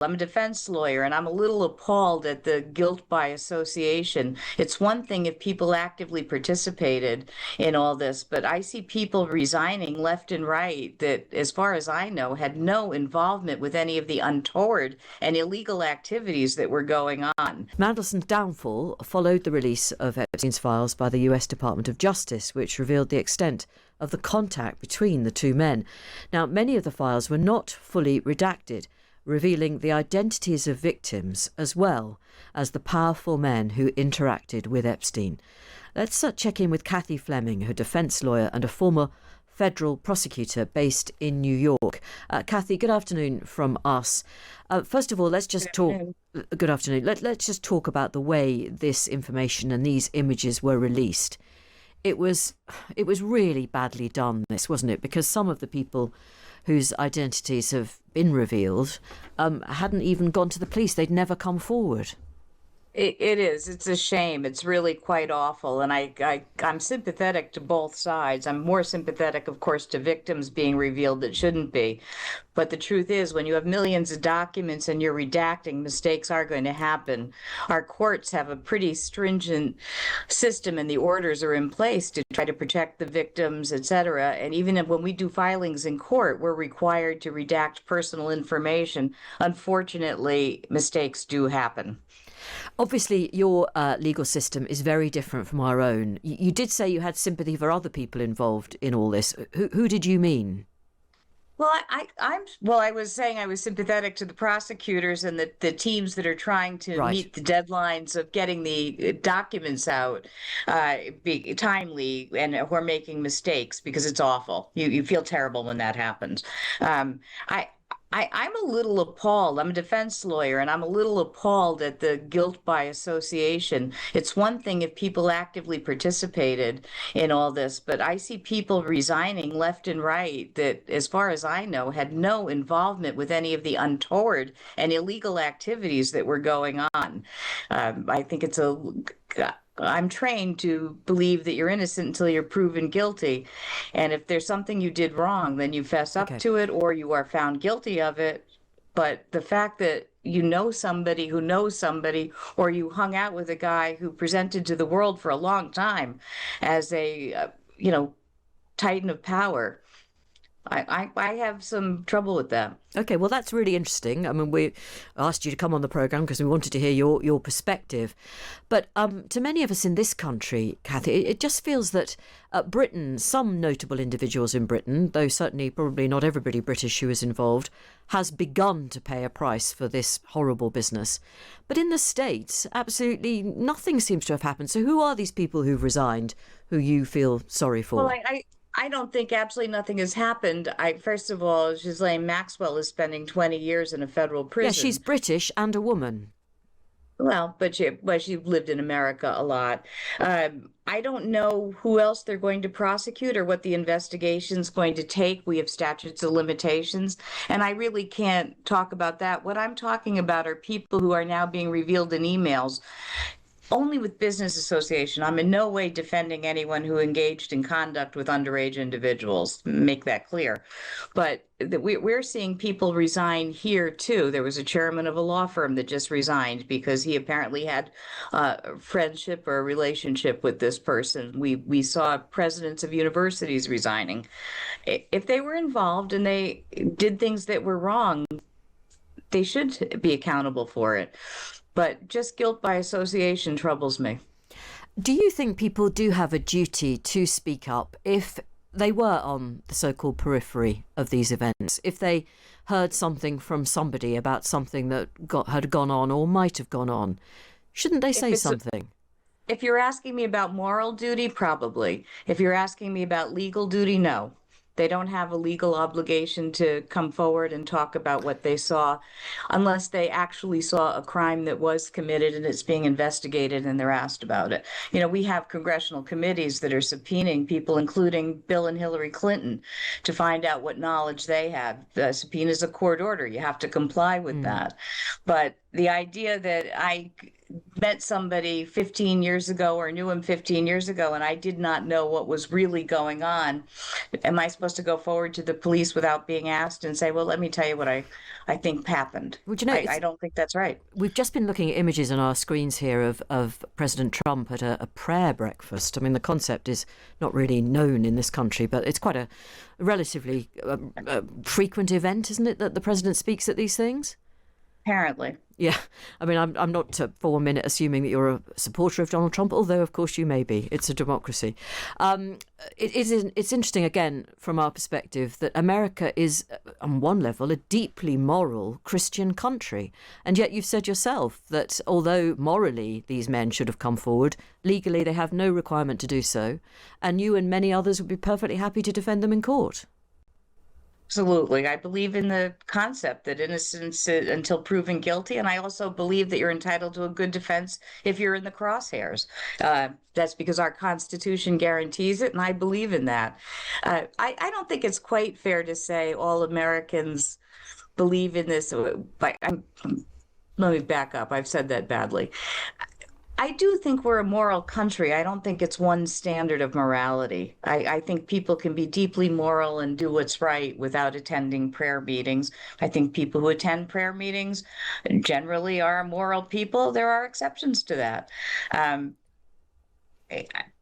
I'm a defense lawyer, and I'm a little appalled at the guilt by association. It's one thing if people actively participated in all this, but I see people resigning left and right that, as far as I know, had no involvement with any of the untoward and illegal activities that were going on. Mandelson's downfall followed the release of Epstein's files by the US Department of Justice, which revealed the extent of the contact between the two men. Now, many of the files were not fully redacted, revealing the identities of victims as well as the powerful men who interacted with Epstein. Let's check in with Cathy Fleming, her defence lawyer and a former federal prosecutor based in New York. Cathy, good afternoon from us. First of all, let's just talk. Good afternoon. Let's just talk about the way this information and these images were released. It was really badly done, this, wasn't it? Because some of the people whose identities have been revealed hadn't even gone to the police. They'd never come forward. It is. It's a shame. It's really quite awful. And I'm sympathetic to both sides. I'm more sympathetic, of course, to victims being revealed that shouldn't be. But the truth is, when you have millions of documents and you're redacting, mistakes are going to happen. Our courts have a pretty stringent system, and the orders are in place to try to protect the victims, et cetera. And even when we do filings in court, we're required to redact personal information. Unfortunately, mistakes do happen. Obviously, your legal system is very different from our own. You did say you had sympathy for other people involved in all this. Who did you mean? Well, I was saying I was sympathetic to the prosecutors and the teams that are trying to meet the deadlines of getting the documents out timely, and who are making mistakes, because it's awful. You feel terrible when that happens. I'm a little appalled. I'm a defense lawyer, and I'm a little appalled at the guilt by association. It's one thing if people actively participated in all this, but I see people resigning left and right that, as far as I know, had no involvement with any of the untoward and illegal activities that were going on. I think I'm trained to believe that you're innocent until you're proven guilty. And if there's something you did wrong, then you fess up to it, or you are found guilty of it. But the fact that you know somebody who knows somebody, or you hung out with a guy who presented to the world for a long time as a, titan of power, I have some trouble with that. Okay, well, that's really interesting. I mean, we asked you to come on the programme because we wanted to hear your perspective. But to many of us in this country, Cathy, it just feels that Britain, some notable individuals in Britain, though certainly probably not everybody British who is involved, has begun to pay a price for this horrible business. But in the States, absolutely nothing seems to have happened. So who are these people who've resigned, who you feel sorry for? Well, I don't think absolutely nothing has happened. First of all, Ghislaine Maxwell is spending 20 years in a federal prison. Yeah, she's British and a woman. Well, but she lived in America a lot. I don't know who else they're going to prosecute or what the investigation's going to take. We have statutes of limitations, and I really can't talk about that. What I'm talking about are people who are now being revealed in emails only with business association. I'm in no way defending anyone who engaged in conduct with underage individuals, make that clear. But we're seeing people resign here too. There was a chairman of a law firm that just resigned because he apparently had a friendship or a relationship with this person. We saw presidents of universities resigning. If they were involved and they did things that were wrong, they should be accountable for it. But just guilt by association troubles me. Do you think people do have a duty to speak up if they were on the so-called periphery of these events? If they heard something from somebody about something that had gone on or might have gone on, shouldn't they say something? If you're asking me about moral duty, probably. If you're asking me about legal duty, no. They don't have a legal obligation to come forward and talk about what they saw unless they actually saw a crime that was committed and it's being investigated and they're asked about it. We have congressional committees that are subpoenaing people, including Bill and Hillary Clinton, to find out what knowledge they had. The subpoena is a court order. You have to comply with that. But the idea that I met somebody 15 years ago or knew him 15 years ago and I did not know what was really going on, am I supposed to go forward to the police without being asked and say, well, let me tell you what I think happened? Would you know, I don't think that's right. we've just been looking at images on our screens here of President Trump at a prayer breakfast. I mean, the concept is not really known in this country, but it's quite a relatively frequent event, isn't it, that the president speaks at these things? Apparently. Yeah, I mean, I'm not for 1 minute assuming that you're a supporter of Donald Trump, although of course you may be. It's a democracy. It's interesting again from our perspective that America is, on one level, a deeply moral Christian country, and yet you've said yourself that although morally these men should have come forward, legally they have no requirement to do so, and you and many others would be perfectly happy to defend them in court. Absolutely. I believe in the concept that innocence until proven guilty. And I also believe that you're entitled to a good defense if you're in the crosshairs. That's because our Constitution guarantees it. And I believe in that. I don't think it's quite fair to say all Americans believe in this. But let me back up. I've said that badly. I do think we're a moral country. I don't think it's one standard of morality. I think people can be deeply moral and do what's right without attending prayer meetings. I think people who attend prayer meetings generally are moral people. There are exceptions to that.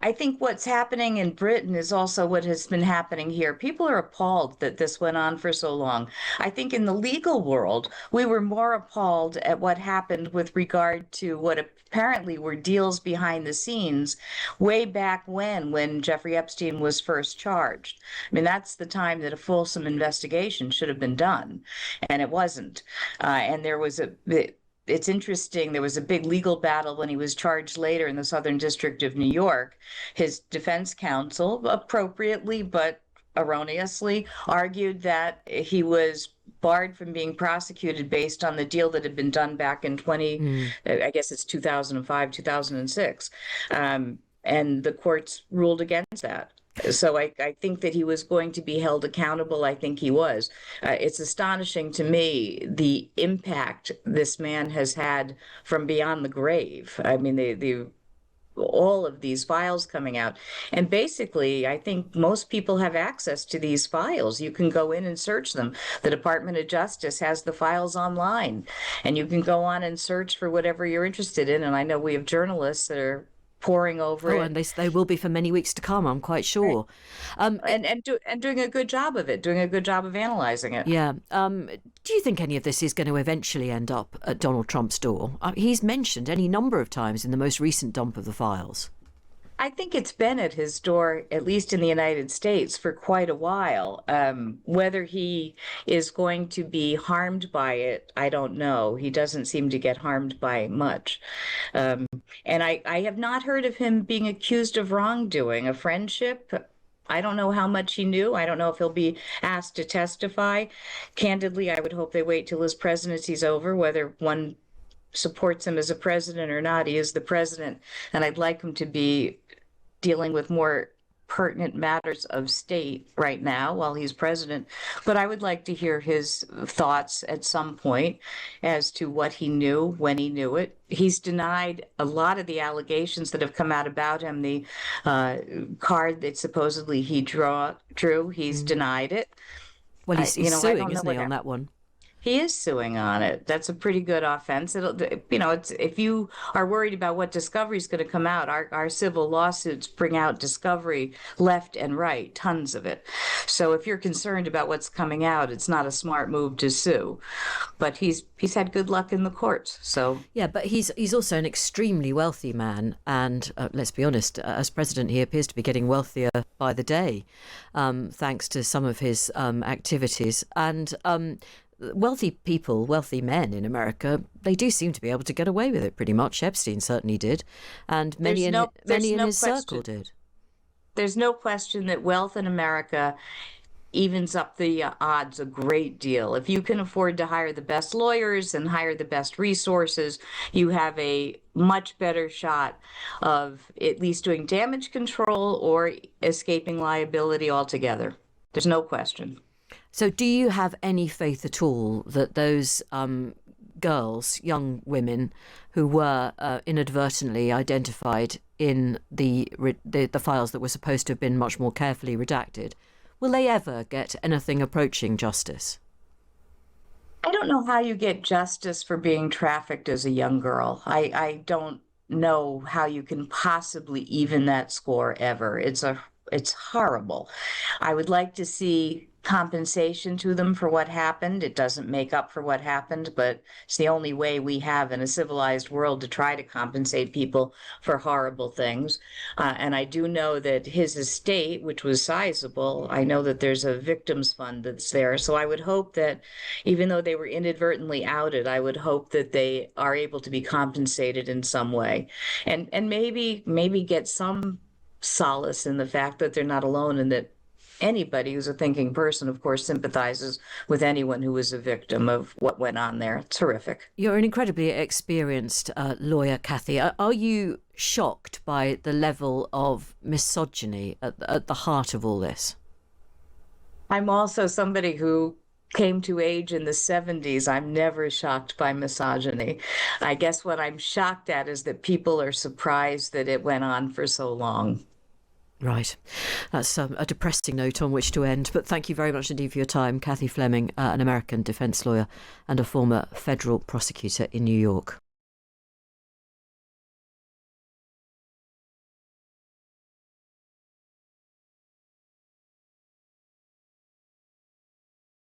I think what's happening in Britain is also what has been happening here. People are appalled that this went on for so long. I think in the legal world, we were more appalled at what happened with regard to what apparently were deals behind the scenes way back when Jeffrey Epstein was first charged. I mean, that's the time that a fulsome investigation should have been done, and it wasn't. And there was it's interesting, there was a big legal battle when he was charged later in the Southern District of New York. His defense counsel, appropriately but erroneously, argued that he was barred from being prosecuted based on the deal that had been done back in I guess it's 2005, 2006. And the courts ruled against that. So I think that he was going to be held accountable. I think he was. It's astonishing to me the impact this man has had from beyond the grave. I mean, all of these files coming out. And basically, I think most people have access to these files. You can go in and search them. The Department of Justice has the files online, and you can go on and search for whatever you're interested in. And I know we have journalists that are poring over it. And they will be for many weeks to come, I'm quite sure. And doing a good job of it, doing a good job of analyzing it. Yeah. Do you think any of this is going to eventually end up at Donald Trump's door? He's mentioned any number of times in the most recent dump of the files. I think it's been at his door, at least in the United States, for quite a while. Whether he is going to be harmed by it, I don't know. He doesn't seem to get harmed by much. And I have not heard of him being accused of wrongdoing, a friendship. I don't know how much he knew. I don't know if he'll be asked to testify. Candidly, I would hope they wait till his presidency's over, whether one supports him as a president or not. He is the president, and I'd like him to be dealing with more pertinent matters of state right now while he's president. But I would like to hear his thoughts at some point as to what he knew, when he knew it. He's denied a lot of the allegations that have come out about him. The card that supposedly he drew, he's denied it. Well, he's suing, isn't he, on that one? He is suing on it. That's a pretty good offense. It's if you are worried about what discovery is going to come out, our civil lawsuits bring out discovery left and right, tons of it. So if you're concerned about what's coming out, it's not a smart move to sue. But he's had good luck in the courts. So yeah, but he's also an extremely wealthy man, and let's be honest, as president, he appears to be getting wealthier by the day, thanks to some of his activities. And wealthy people, wealthy men in America, they do seem to be able to get away with it pretty much. Epstein certainly did, and many in his circle did. There's no question that wealth in America evens up the odds a great deal. If you can afford to hire the best lawyers and hire the best resources, you have a much better shot of at least doing damage control or escaping liability altogether. There's no question. So do you have any faith at all that those girls, young women, who were inadvertently identified in the files that were supposed to have been much more carefully redacted, will they ever get anything approaching justice? I don't know how you get justice for being trafficked as a young girl. I don't know how you can possibly even that score ever. It's horrible. I would like to see compensation to them for what happened. It doesn't make up for what happened, but it's the only way we have in a civilized world to try to compensate people for horrible things. And I do know that his estate, which was sizable, I know that there's a victims fund that's there. So I would hope that even though they were inadvertently outed, I would hope that they are able to be compensated in some way, and maybe get some solace in the fact that they're not alone, and that anybody who's a thinking person, of course, sympathizes with anyone who was a victim of what went on there. It's horrific. You're an incredibly experienced lawyer, Cathy. Are you shocked by the level of misogyny at the heart of all this? I'm also somebody who came to age in the 70s. I'm never shocked by misogyny. I guess what I'm shocked at is that people are surprised that it went on for so long. Right. That's a depressing note on which to end. But thank you very much indeed for your time, Cathy Fleming, an American defence lawyer and a former federal prosecutor in New York.